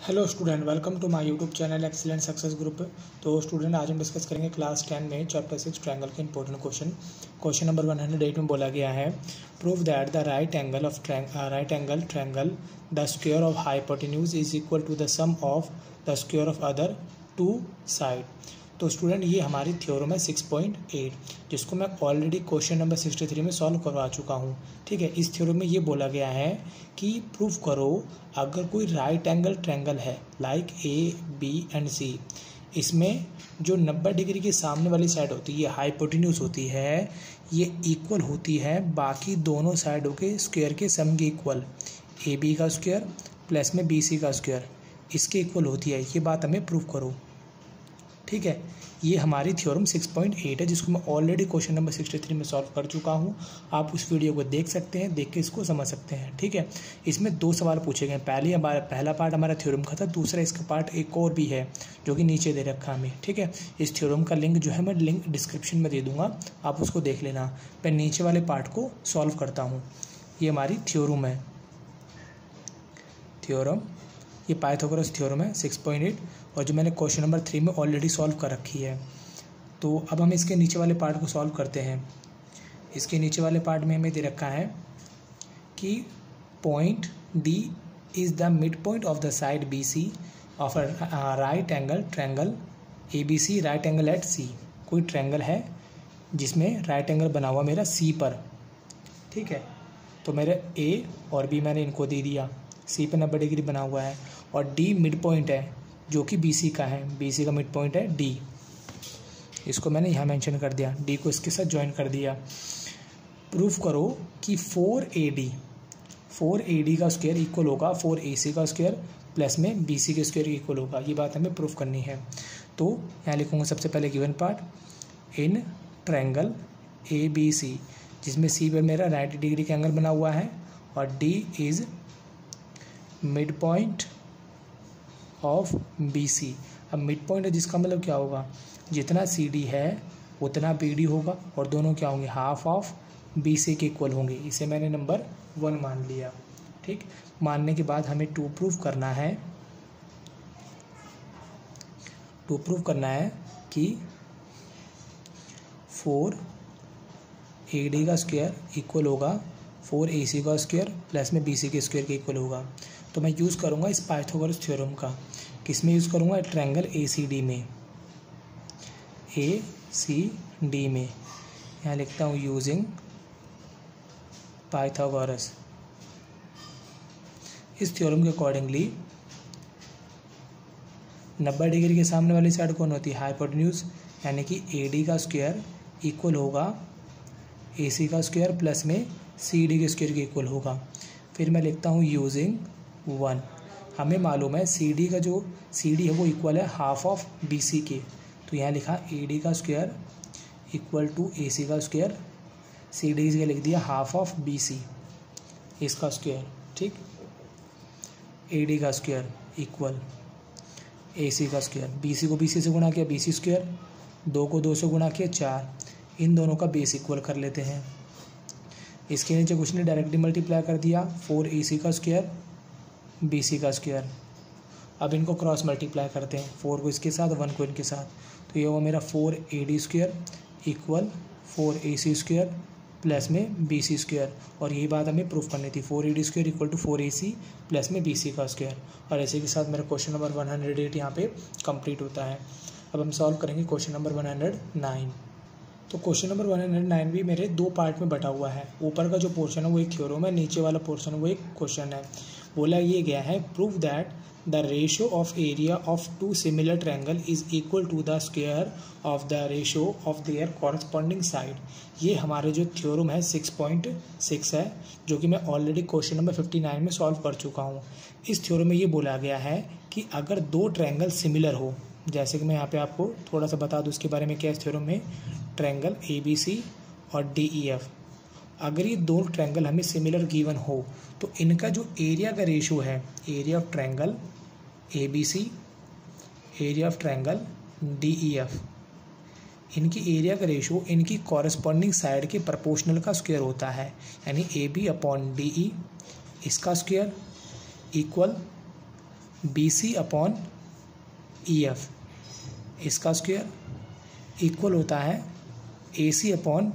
Hello student, welcome to my YouTube channel excellent success group. तो student, आज हम discuss करेंगे क्लास 10 में चैप्टर 6 ट्रायंगल के इंपॉर्टेंट क्वेश्चन नंबर 108 में बोला गया है, prove that the right angle triangle the square of hypotenuse is equal to the sum of the square of other two side. तो स्टूडेंट, ये हमारी थ्योरम है 6.8, जिसको मैं ऑलरेडी क्वेश्चन नंबर 63 में सॉल्व करवा चुका हूँ। ठीक है, इस थ्योरम में ये बोला गया है कि प्रूफ करो अगर कोई राइट एंगल ट्रायंगल है लाइक ए बी एंड सी, इसमें जो 90 डिग्री के सामने वाली साइड होती है, ये हाइपोटेन्यूज होती है, ये इक्वल होती है बाकी दोनों साइडों के स्क्वायर के सम के इक्वल। ए बी का स्क्वायर प्लस में बी सी का स्क्वायर इसके इक्वल होती है, ये बात हमें प्रूफ करो। ठीक है, ये हमारी थ्योरम 6.8 है, जिसको मैं ऑलरेडी क्वेश्चन नंबर 63 में सॉल्व कर चुका हूँ। आप उस वीडियो को देख सकते हैं, देख के इसको समझ सकते हैं। ठीक है, इसमें 2 सवाल पूछे गए। पहला पार्ट हमारा थ्योरम का था, दूसरा इसका पार्ट एक और भी है जो कि नीचे दे रखा हमें। ठीक है, इस थ्योरम का लिंक जो है मैं लिंक डिस्क्रिप्शन में दे दूँगा, आप उसको देख लेना। मैं नीचे वाले पार्ट को सॉल्व करता हूँ। ये हमारी थ्योरम है, ये पाइथागोरस थ्योरम है 6.8, और जो मैंने क्वेश्चन नंबर 3 में ऑलरेडी सॉल्व कर रखी है। तो अब हम इसके नीचे वाले पार्ट को सॉल्व करते हैं। इसके नीचे वाले पार्ट में हमें दे रखा है कि point D is the mid point of the side B C of a right angle triangle A B C right angle at C. कोई ट्रायंगल है जिसमें राइट एंगल बना हुआ मेरा सी पर। ठीक है, तो मेरे ए और बी मैंने इनको दे दिया, सी पे 90 डिग्री बना हुआ है, और डी मिड पॉइंट है जो कि बी सी का है, बी सी का मिड पॉइंट है डी। इसको मैंने यहाँ मेंशन कर दिया, डी को इसके साथ ज्वाइन कर दिया। प्रूफ करो कि 4AD का स्क्वायर इक्वल होगा 4AC का स्क्वायर प्लस में BC के स्क्वायर इक्वल होगा। ये बात हमें प्रूफ करनी है। तो यहाँ लिखूँगा सबसे पहले given part, in triangle ABC, जिसमें C पर मेरा 90 डिग्री का एंगल बना हुआ है और D is mid point of BC। अब मिड पॉइंट है, जिसका मतलब क्या होगा, जितना CD है उतना BD होगा, और दोनों क्या होंगे, हाफ ऑफ BC के इक्वल होंगे। इसे मैंने नंबर 1 मान लिया। ठीक, मानने के बाद हमें टू प्रूफ करना है कि 4AD का स्क्वायर इक्वल होगा 4AC का स्क्वायर प्लस में BC के स्क्वायर के इक्वल होगा। तो मैं यूज़ करूँगा इस पाइथागोरस थ्योरम का। किस में यूज़ करूँगा, ट्रायंगल ACD में, ACD में। यहाँ लिखता हूँ यूजिंग पाइथागोरस। इस थ्योरम के अकॉर्डिंगली 90 डिग्री के सामने वाली साइड कौन होती है, हाइपोटेन्यूज, यानी कि AD का स्क्वायर इक्वल होगा AC का स्क्वायर प्लस में CD के स्क्वायर के इक्वल होगा। फिर मैं लिखता हूँ यूजिंग 1। हमें मालूम है CD का जो CD है वो इक्वल है हाफ ऑफ BC के, तो यहाँ लिखा AD का स्क्वायर इक्वल टू AC का स्क्वायर, CD से लिख दिया हाफ ऑफ BC इसका स्क्वायर। ठीक, AD का स्क्वायर इक्वल AC का स्क्वायर, BC को BC से गुणा किया BC स्क्वायर, 2 को 2 से गुणा किया 4, इन दोनों का बेस इक्वल कर लेते हैं। इसके नीचे कुछ नहीं, डायरेक्टली मल्टीप्लाई कर दिया, 4AC का स्क्वायर BC का स्क्वायर। अब इनको क्रॉस मल्टीप्लाई करते हैं, 4 को इसके साथ 1 को इनके साथ, तो ये होगा मेरा 4AD square equal 4AC square plus में BC स्क्वायर। और यही बात हमें प्रूफ करनी थी, 4AD square equal to 4AC plus में BC का स्क्वायर। और ऐसे के साथ मेरा क्वेश्चन नंबर 108 यहाँ पे कंप्लीट होता है। अब हम सॉल्व करेंगे क्वेश्चन नंबर 109। तो क्वेश्चन नंबर 109 भी मेरे 2 पार्ट में बटा हुआ है। ऊपर का जो पोर्शन है वो एक थ्योरम है, नीचे वाला पोर्शन है वो एक क्वेश्चन है। बोला ये गया है, prove that the ratio of area of 2 similar triangle is equal to the square of the ratio of their corresponding side. ये हमारे जो थ्योरम है 6.6 है, जो कि मैं ऑलरेडी क्वेश्चन नंबर 59 में सॉल्व कर चुका हूँ। इस थ्योरम में ये बोला गया है कि अगर 2 ट्रायंगल सिमिलर हो, जैसे कि मैं यहाँ पे आपको थोड़ा सा बता दूँ इसके बारे में क्या इस थ्योरम में, ट्रायंगल ABC और DEF, अगर ये 2 ट्रायंगल हमें सिमिलर गिवन हो तो इनका जो एरिया का रेशियो है, area of triangle ABC, area of triangle DEF, इनकी एरिया का रेशियो इनकी कॉरस्पॉन्डिंग साइड के प्रोपोर्शनल का स्क्वायर होता है। यानी AB अपॉन DE इसका square equal BC upon EF इसका स्क्वायर इक्वल होता है AC अपॉन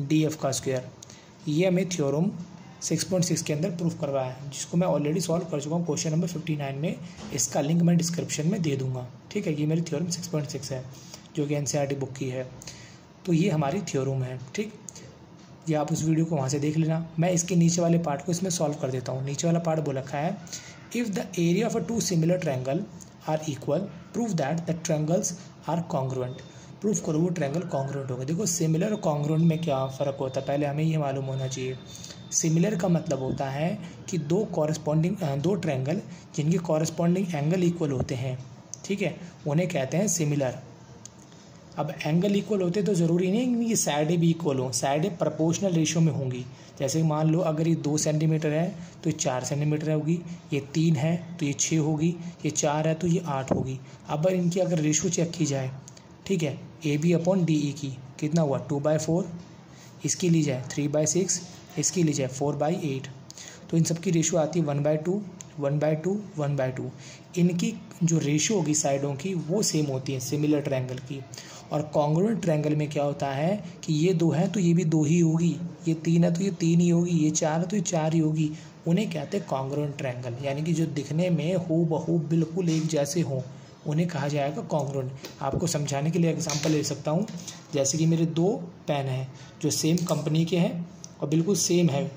DF का स्क्वायर। ये हमें थ्योरम 6.6 के अंदर प्रूफ करवाया है, जिसको मैं ऑलरेडी सॉल्व कर चुका हूँ क्वेश्चन नंबर 59 में। इसका लिंक मैं डिस्क्रिप्शन में दे दूंगा, ठीक है। ये मेरी थ्योरम 6.6 है जो कि NCERT बुक की है। तो ये हमारी थ्योरम है, ठीक। ये आप उस वीडियो को वहाँ से देख लेना। मैं इसके नीचे वाले पार्ट को इसमें सॉल्व कर देता हूँ। नीचे वाला पार्ट बोल रखा है, if the area of a two similar triangle are equal prove that the triangles are congruent. Proof करो वो ट्रायंगल कॉन्ग्रुएंट होगा। देखो सिमिलर और कॉन्ग्रुएंट में क्या फ़र्क होता है, पहले हमें ये मालूम होना चाहिए। सिमिलर का मतलब होता है कि दो ट्रायंगल जिनके कॉरस्पॉन्डिंग एंगल इक्वल होते हैं, ठीक है, उन्हें कहते हैं सिमिलर। अब एंगल इक्वल होते तो ज़रूरी नहीं कि साइडें भी इक्वल हों, साइडें प्रोपोर्शनल रेशियो में होंगी। जैसे मान लो अगर ये 2 सेंटीमीटर है तो ये 4 सेंटीमीटर होगी, ये 3 है तो ये 6 होगी, ये 4 है तो ये 8 होगी। अब इनकी अगर रेशियो चेक की जाए, ठीक है, AB अपॉन DE की कितना हुआ 2/4, इसकी ली जाए 3/6, इसकी ली जाए 4/8, तो इन सब की रेशियो आती है 1/2, 1/2, 1/2। इनकी जो रेशियो होगी साइडों की वो सेम होती है सिमिलर ट्रायंगल की। और कॉन्ग्रुएंट ट्रायंगल में क्या होता है कि ये 2 है तो ये भी 2 ही होगी, ये 3 है तो ये 3 ही होगी, ये 4 है तो ये 4 ही होगी। उन्हें कहते हैं कॉन्ग्रुएंट ट्रायंगल, यानी कि जो दिखने में हूबहू बिल्कुल एक जैसे हों उन्हें कहा जाएगा कॉन्ग्रुएंट। आपको समझाने के लिए एग्जांपल ले सकता हूँ। जैसे कि मेरे 2 पेन हैं जो सेम कंपनी के हैं और बिल्कुल सेम है,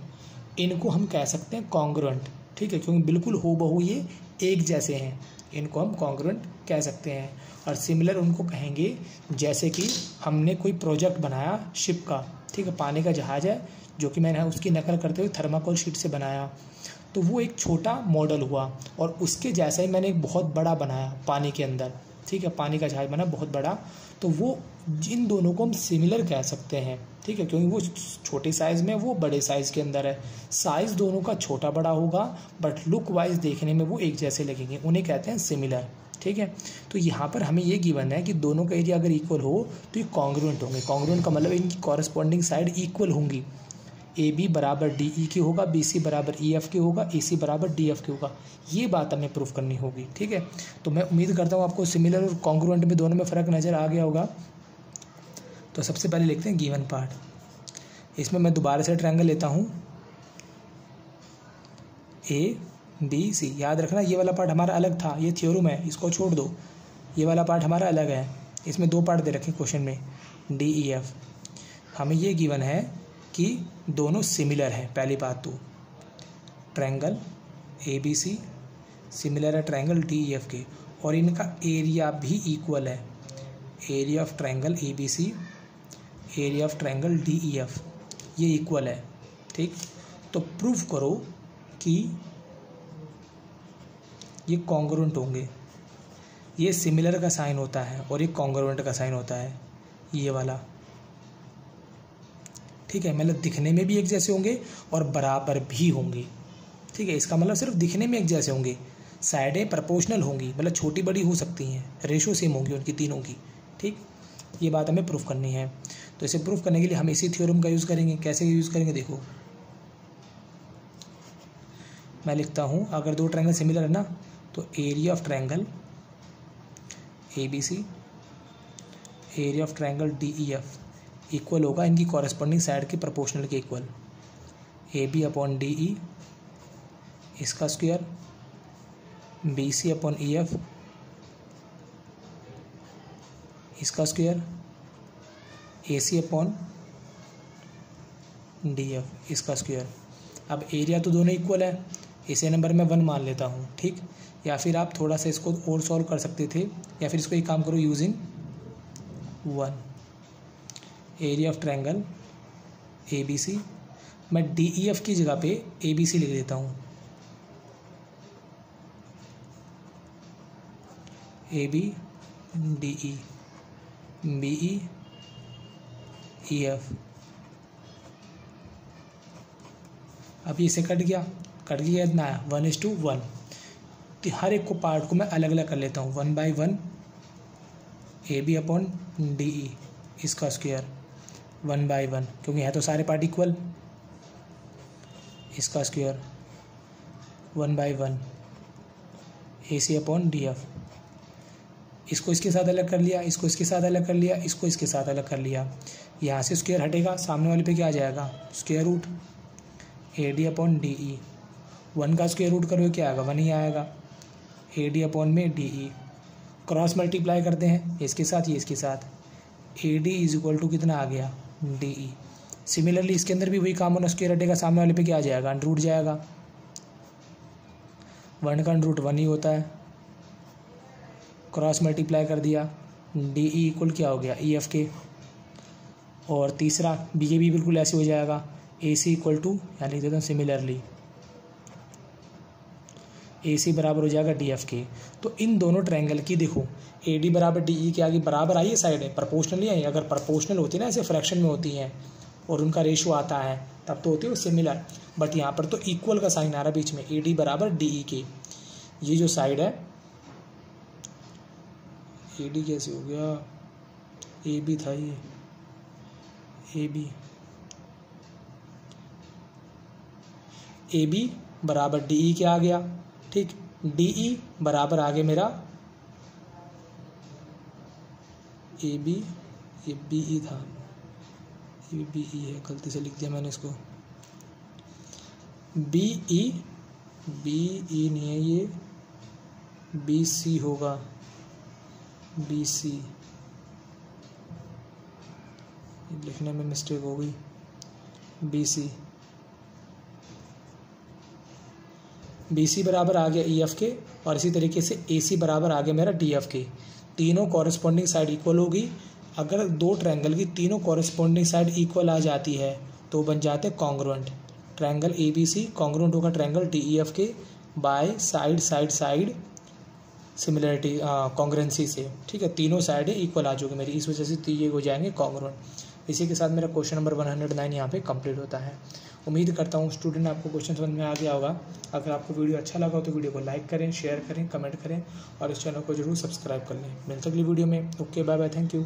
इनको हम कह सकते हैं कॉन्ग्रुएंट, ठीक है, क्योंकि बिल्कुल हूबहू ये एक जैसे हैं, इनको हम कॉन्ग्रुएंट कह सकते हैं। और सिमिलर उनको कहेंगे जैसे कि हमने कोई प्रोजेक्ट बनाया शिप का, ठीक है, पानी का जहाज़ है जो कि मैंने उसकी नकल करते हुए थर्माकोल शीट से बनाया, तो वो एक छोटा मॉडल हुआ और उसके जैसा ही मैंने एक बहुत बड़ा बनाया पानी के अंदर, ठीक है, पानी का जहाज़ बना बहुत बड़ा, तो वो इन दोनों को हम सिमिलर कह सकते हैं, ठीक है, क्योंकि वो छोटे साइज़ में, वो बड़े साइज़ के अंदर है। साइज़ दोनों का छोटा बड़ा होगा बट लुक वाइज देखने में वो एक जैसे लगेंगे, उन्हें कहते हैं सिमिलर, ठीक है। तो यहाँ पर हमें ये गिवन है कि दोनों का एरिया अगर इक्वल हो तो ये कॉन्ग्रुएंट होंगे। कॉन्ग्रुएंट का मतलब इनकी कॉरस्पॉन्डिंग साइड इक्वल होंगी। AB बराबर DE की होगा, BC बराबर EF की होगा, AC बराबर DF की होगा। ये बात हमें प्रूफ करनी होगी, ठीक है। तो मैं उम्मीद करता हूँ आपको सिमिलर और कॉन्ग्रुएंट में दोनों में फ़र्क नज़र आ गया होगा। तो सबसे पहले लिखते हैं गिवन पार्ट। इसमें मैं दोबारा से ट्रायंगल लेता हूँ ABC। याद रखना ये वाला पार्ट हमारा अलग था, ये थ्योरम है, इसको छोड़ दो। ये वाला पार्ट हमारा अलग है। इसमें 2 पार्ट दे रखे क्वेश्चन में, DEF। हमें ये गिवन है कि दोनों सिमिलर हैं। पहली बात तो ट्रायंगल ABC सिमिलर है ट्रायंगल DEF के, और इनका एरिया भी इक्वल है। Area of triangle ABC, area of triangle DEF ये इक्वल है, ठीक। तो प्रूफ करो कि ये कॉन्ग्रुएंट होंगे। ये सिमिलर का साइन होता है और ये कॉन्ग्रुएंट का साइन होता है, ये वाला, ठीक है। मतलब दिखने में भी एक जैसे होंगे और बराबर भी होंगे, ठीक है। इसका मतलब सिर्फ दिखने में एक जैसे होंगे, साइडें प्रोपोर्शनल होंगी, मतलब छोटी बड़ी हो सकती हैं, रेशो सेम होंगी उनकी तीनों की, ठीक। ये बात हमें प्रूफ करनी है। तो इसे प्रूफ करने के लिए हम इसी थ्योरम का यूज़ करेंगे। कैसे यूज़ करेंगे देखो, मैं लिखता हूँ अगर 2 ट्रायंगल सिमिलर है ना, तो area of triangle ABC, area of triangle DEF equal होगा इनकी कॉरस्पॉन्डिंग साइड के प्रोपोर्शनल के इक्वल। AB अपॉन DE इसका स्क्वायर, BC अपॉन EF इसका स्क्वायर, AC अपॉन DF इसका स्क्वायर। अब एरिया तो दोनों इक्वल है, इसे नंबर में 1 मान लेता हूँ, ठीक। या फिर आप थोड़ा सा इसको और सॉल्व कर सकते थे, या फिर इसको एक काम करो using 1। Area of triangle ABC, मैं DEF की जगह पे ABC लिख देता हूँ। AB DE BE EF। अब इसे कट गया इतना आया 1:1। तो हर एक को पार्ट को मैं अलग अलग कर लेता हूँ। 1/1 AB अपॉन DE इसका स्क्वायर 1/1, क्योंकि है तो सारे पार्ट इक्वल, इसका स्क्वायर 1/1। AC upon DF। इसको इसके साथ अलग कर लिया, इसको इसके साथ अलग कर लिया, इसको इसके साथ अलग कर लिया। यहाँ से स्क्वायर हटेगा, सामने वाले पे क्या आ जाएगा, square root AD upon DE। 1 का स्क्वायर रूट करोगे क्या आएगा, 1 ही आएगा। AD अपॉन में DE क्रॉस मल्टीप्लाई करते हैं, इसके साथ ये इसके साथ, AD इज इक्वल टू कितना आ गया, DE। सिमिलरली इसके अंदर भी वही काम होना, स्क्वायर हटेगा, सामने वाले पे क्या आ जाएगा, अंडर रूट जाएगा। 1 का अंडर रूट 1 ही होता है। क्रॉस मल्टीप्लाई कर दिया, DE इक्वल क्या हो गया, EF के। और तीसरा B के भी बिल्कुल ऐसे हो जाएगा, AC इक्वल टू, यहाँ लिख देता हूँ सिमिलरली, AC बराबर हो जाएगा DF के। तो इन दोनों ट्रायंगल की देखो AD बराबर DE के आगे बराबर आई है साइड है, प्रपोर्शनली आई। अगर प्रपोर्शनल होती है ना, ऐसे फ्रैक्शन में होती हैं और उनका रेशो आता है तब तो होती है वो सिमिलर, बट यहाँ पर तो इक्वल का साइन आ रहा है बीच में, AD बराबर DE के। ये जो साइड है, AD कैसे हो गया, AB था ये, AB बराबर DE के आ गया, ठीक। DE बराबर आ गया मेरा AB, ये BE था, ये BE है, गलती से लिख दिया मैंने इसको, BE नहीं है ये, BC होगा, BC, लिखने में मिस्टेक हो गई, BC बराबर आ गया EF के, और इसी तरीके से AC बराबर आ गया मेरा DF के। तीनों कॉरेस्पॉन्डिंग साइड इक्वल होगी। अगर दो ट्रायंगल की तीनों कॉरेस्पॉन्डिंग साइड इक्वल आ जाती है तो बन जाते हैं कॉन्ग्रुएंट। ट्रायंगल ABC कॉन्ग्रुएंट होगा ट्रायंगल DEF के बाय साइड सिमिलरिटी कॉन्ग्रुएंसी से, ठीक है। तीनों साइड इक्वल आ जाएगी मेरी, इस वजह से ये हो जाएंगे कॉन्ग्रुएंट। इसी के साथ मेरा क्वेश्चन नंबर 109 यहाँ पे कंप्लीट होता है। उम्मीद करता हूँ स्टूडेंट आपको क्वेश्चन समझ में आ गया होगा। अगर आपको वीडियो अच्छा लगा हो तो वीडियो को लाइक करें, शेयर करें, कमेंट करें और इस चैनल को जरूर सब्सक्राइब कर लें। मिलते अगली वीडियो में। Okay, bye bye, thank you.